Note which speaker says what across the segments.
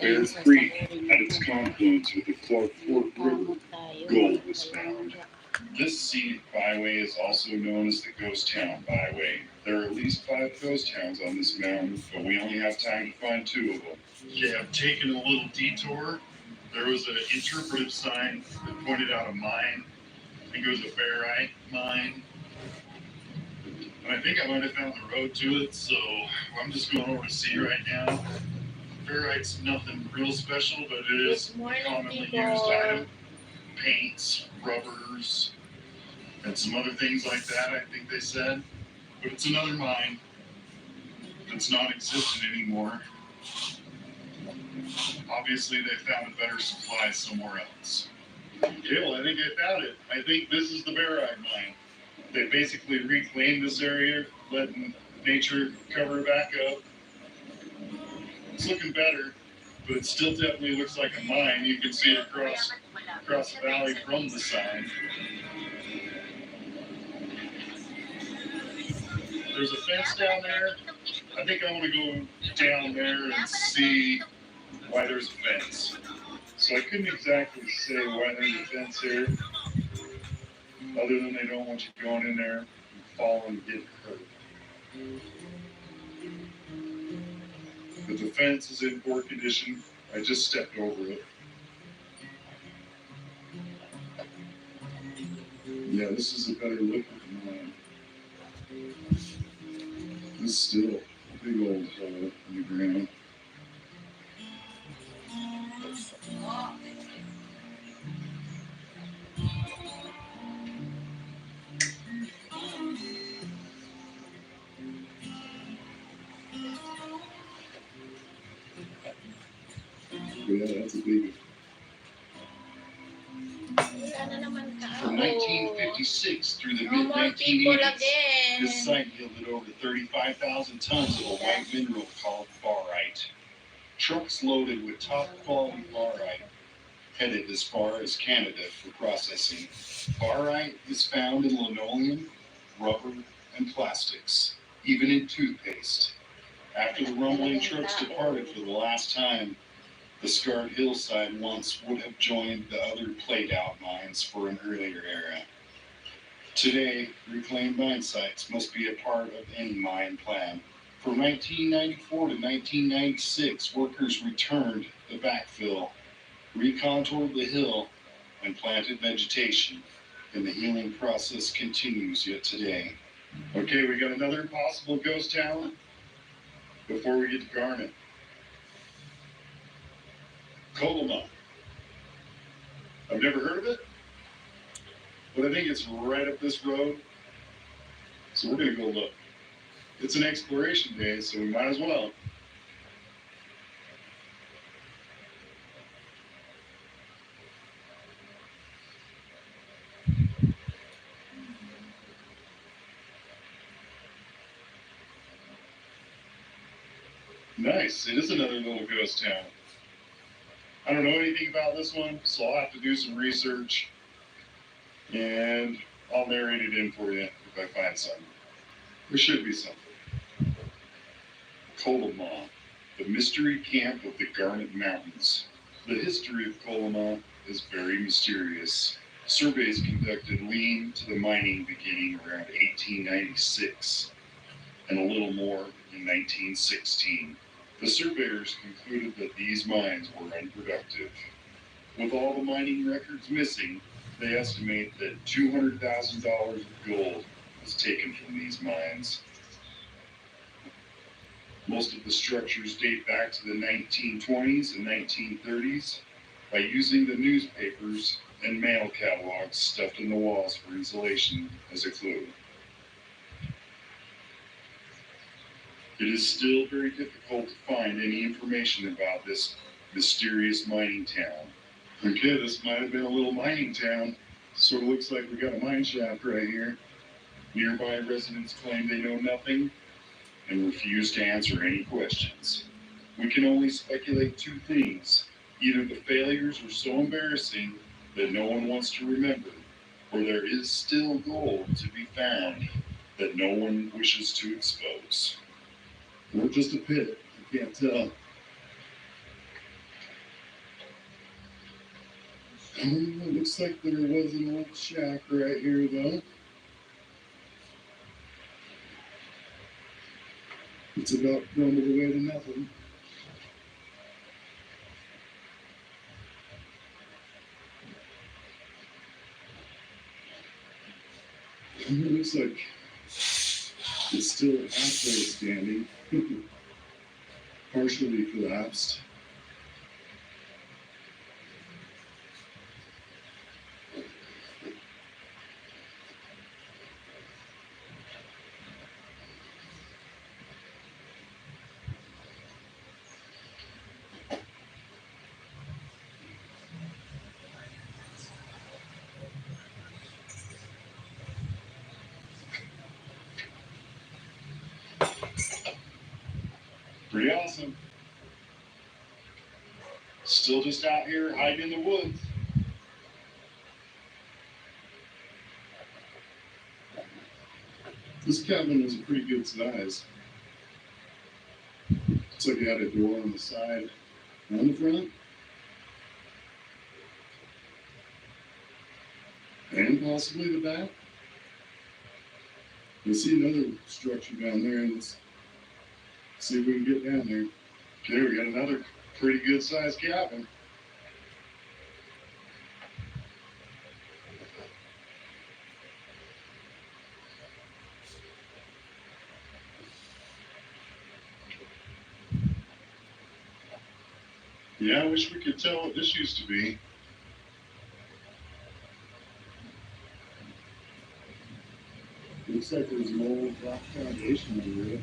Speaker 1: Bear Creek at its confluence with the Clark Fork River, gold was found. This scenic byway is also known as the Ghost Town Byway. There are at least 5 ghost towns on this mountain, but we only have time to find 2 of them. Yeah, I've taken a little detour. There was an interpretive sign that pointed out a mine. I think it was a barite mine. And I think I might have found the road to it, so I'm just going over to see right now. Barite's nothing real special, but it is a commonly used item. Paints, rubbers, and some other things like that, I think they said. But it's another mine that's not existent anymore. Obviously, they found a better supply somewhere else. Yeah, well, I think I found it. I think this is the barite mine. They basically reclaimed this area, letting nature cover it back up. It's looking better, but it still definitely looks like a mine. You can see it across the valley from the sign. There's a fence down there. I think I want to go down there and see why there's a fence. So I couldn't exactly say why there's a fence here, other than they don't want you going in there and falling and getting hurt. But the fence is in poor condition. I just stepped over it. Yeah, this is a better look than mine. This is still a big old hole in the ground. Yeah, that's a big one. From 1956 through the mid-1980s, this site yielded over 35,000 tons of a white mineral called barite. Trucks loaded with top-quality barite headed as far as Canada for processing. Barite is found in linoleum, rubber, and plastics, even in toothpaste. After the rumbling trucks departed for the last time, the scarred hillside once would have joined the other played-out mines for an earlier era. Today, reclaimed mine sites must be a part of any mine plan. From 1994 to 1996, workers returned the backfill, recontoured the hill, and planted vegetation, and the healing process continues yet today. Okay, we got another possible ghost town before we get to Garnet. Colma. I've never heard of it, but I think it's right up this road, so we're going to go look. It's an exploration day, so we might as well. Nice, it is another little ghost town. I don't know anything about this one, so I'll have to do some research, and I'll narrate it in for you if I find something. There should be something. Colma, the mystery camp of the Garnet Mountains. The history of Colma is very mysterious. Surveys conducted lean to the mining beginning around 1896, and a little more in 1916. The surveyors concluded that these mines were unproductive. With all the mining records missing, they estimate that $200,000 of gold was taken from these mines. Most of the structures date back to the 1920s and 1930s by using the newspapers and mail catalogs stuffed in the walls for insulation as a clue. It is still very difficult to find any information about this mysterious mining town. Okay, this might have been a little mining town. Sort of looks like we got a mine shaft right here. Nearby residents claim they know nothing and refuse to answer any questions. We can only speculate 2 things. Either the failures are so embarrassing that no one wants to remember, or there is still gold to be found that no one wishes to expose. Or just a pit, you can't tell. It looks like there was an old shack right here, though. It's about crumbled away to nothing. It looks like it's still halfway standing, partially collapsed. Pretty awesome. Still just out here hiding in the woods. This cabin was a pretty good size. Looks like it had a door on the side and the front. And possibly the back. I see another structure down there. Let's see if we can get down there. Okay, we got another pretty good sized cabin. Yeah, I wish we could tell what this used to be. Looks like there's an old rock foundation under it.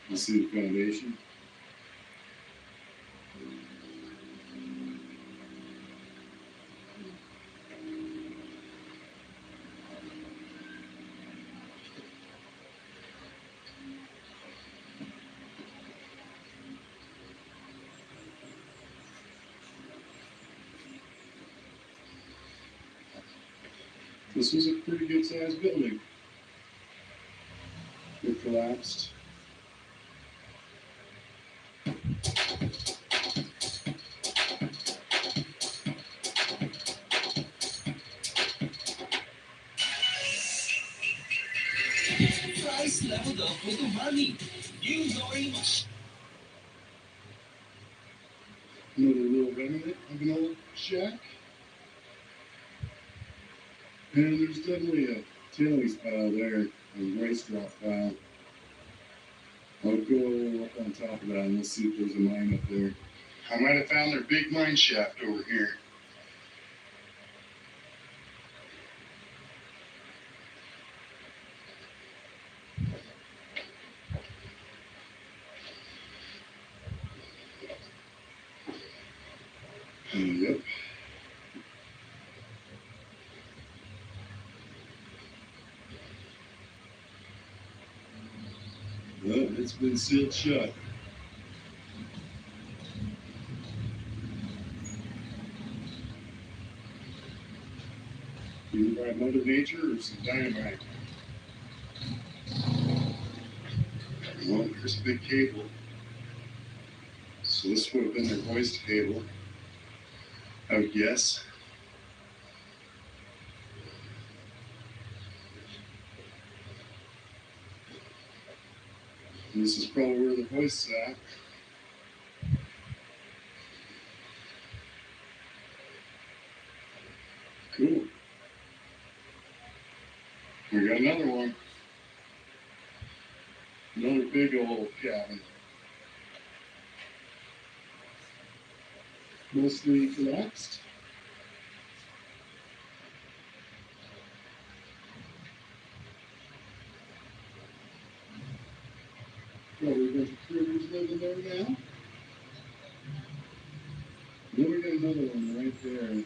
Speaker 1: You see the foundation? This was a pretty good sized building. It collapsed.
Speaker 2: Price leveled up with the money. You very much.
Speaker 1: Another little remnant of an old shack. And there's definitely a tailings pile there, a waste drop pile. I'll go up on top of that and we'll see if there's a mine up there. I might have found their big mine shaft over here. Yep. Well, it's been sealed shut. Either by Mother Nature or some dynamite. Well, here's a big cable. So this would have been their hoist cable, I would guess. And this is probably where the hoist's at. Cool. We got another one. Another big old cabin. Mostly collapsed. Probably a bunch of critters living there now. Then we got another one right there.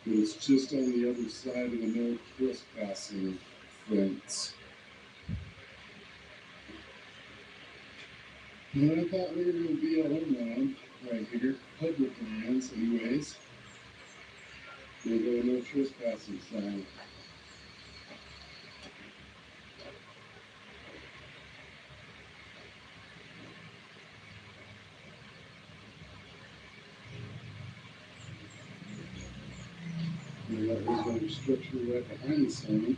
Speaker 1: But it's just on the other side of the no trespassing fence. And I thought we were going to be on land right here, public lands anyways. There go no trespassing sign. And that was another structure right behind the sign.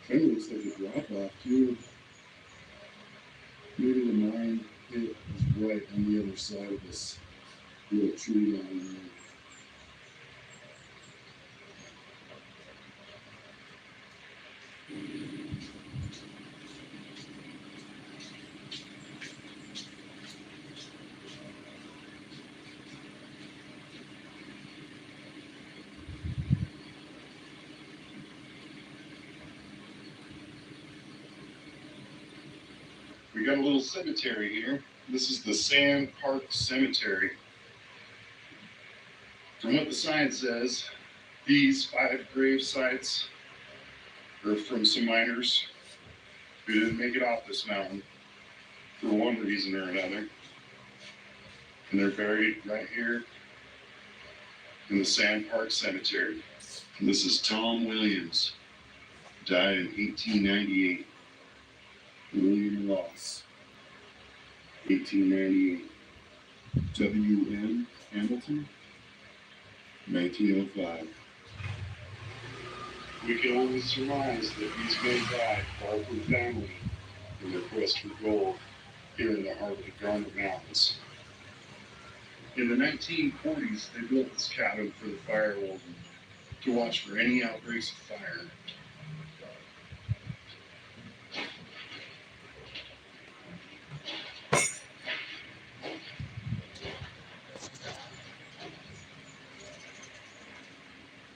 Speaker 1: Kind of looks like a drop off too. Maybe the mine pit is right on the other side of this little tree line there. We got a little cemetery here. This is the Sand Park Cemetery. From what the sign says, these 5 grave sites are from some miners who didn't make it off this mountain for one reason or another. And they're buried right here in the Sand Park Cemetery. And this is Tom Williams, died in 1898. William Ross, 1898. W.M. Hamilton, 1905. We can only surmise that these men died far from family in their quest for gold here in the heart of the Garnet Mountains. In the 1940s, they built this cabin for the fire warden to watch for any outbreaks of fire.